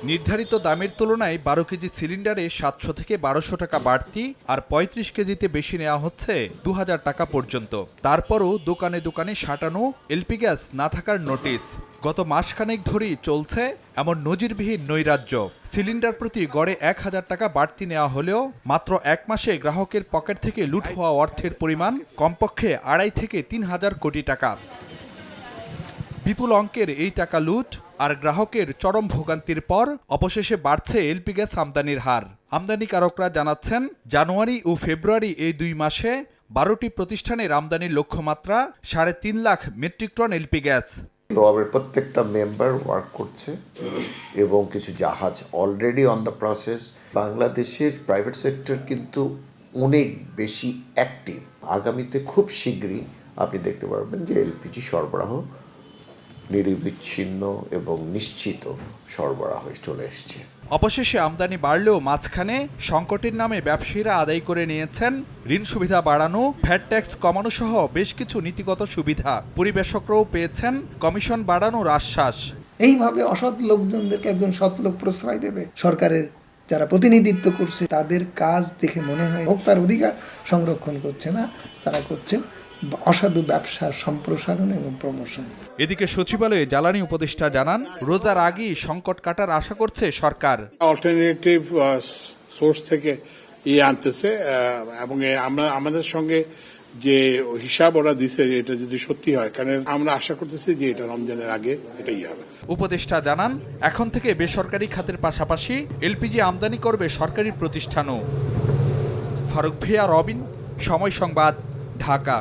নির্ধারিত দামের তুলনায় ১২ কেজি সিলিন্ডারে ৭০০ থেকে ১২০০ টাকা বাড়তি আর ৩৫ কেজিতে বেশি নেওয়া হচ্ছে ২০০০ টাকা পর্যন্ত। তারপরও দোকানে দোকানে সাঁটানো এলপি গ্যাস না থাকার নোটিশ। গত মাসখানেক ধরেই চলছে এমন নজিরবিহীন নৈরাজ্য। সিলিন্ডার প্রতি গড়ে ১০০০ টাকা বাড়তি নেওয়া হলেও মাত্র এক মাসে গ্রাহকের পকেট থেকে লুট হওয়া অর্থের পরিমাণ কমপক্ষে ২.৫ থেকে ৩,০০০ কোটি টাকা। বিপুল অঙ্কের এই টাকা লুট আর গ্রাহকের চরম ভোগান্তির পর অবশেষে বাড়ছে এলপি গ্যাস আমদানির হার। আমদানিকারকরা জানাচ্ছেন, জানুয়ারি ও ফেব্রুয়ারি এই ২ মাসে ১২টি প্রতিষ্ঠানের আমদানির লক্ষ্যমাত্রা ৩.৫ lakh metric ton LP gas. লোয়াবের প্রত্যেকটা মেম্বার ওয়ার্ক করছে এবং কিছু জাহাজ অলরেডি অন দ্য প্রসেস। বাংলাদেশের প্রাইভেট সেক্টর কিন্তু অনেক বেশি অ্যাক্টিভ। আগামীতে খুব শীঘ্রই আপনি দেখতে পারবেন যে এলপিজি সরবরাহ নিরবিচ্ছিন্ন এবং নিশ্চিত সরবরাহ চলে এসছে। অবশেষে আমদানি বাড়লেও মাঝখানে সংকটের নামে ব্যবসায়ীরা আদায় করে নিয়েছেন ঋণ সুবিধা বাড়ানো, ভ্যাট ট্যাক্স কমানো সহ বেশ কিছু নীতিগত সুবিধা। পরিবেশকরাও পেয়েছেন কমিশন বাড়ানোর আশ্বাস। এইভাবে অসৎ লোকজনদেরকে একজন সৎ লোক প্রশ্রয় দেবে। সরকারের যারা প্রতিনিধিত্ব করছে তাদের কাজ দেখে মনে হয় ভোক্তার অধিকার সংরক্ষণ করছে না, তারা করছেন অসাধু ব্যবসার সম্প্রসারণ এবং প্রমোশন। এদিকে সচিবালয়ে জ্বালানি উপদেষ্টা জানান, রোজার আগেই সংকট কাটার আশা করছে সরকার। অল্টারনেটিভ সোর্স থেকে আনতেছে এবং আমরা আমাদের সঙ্গে যে হিসাব ওরা দিছে এটা যদি সত্যি হয়, কারণ আমরা আশা করতেছি যে এটা রমজানের আগে এটাই হবে। উপদেষ্টা জানান, এখন থেকে বেসরকারি খাতের পাশাপাশি এলপিজি আমদানি করবে সরকারি প্রতিষ্ঠানও। ফারুক ভিয়া, রবিন, সময় সংবাদ, ঢাকা।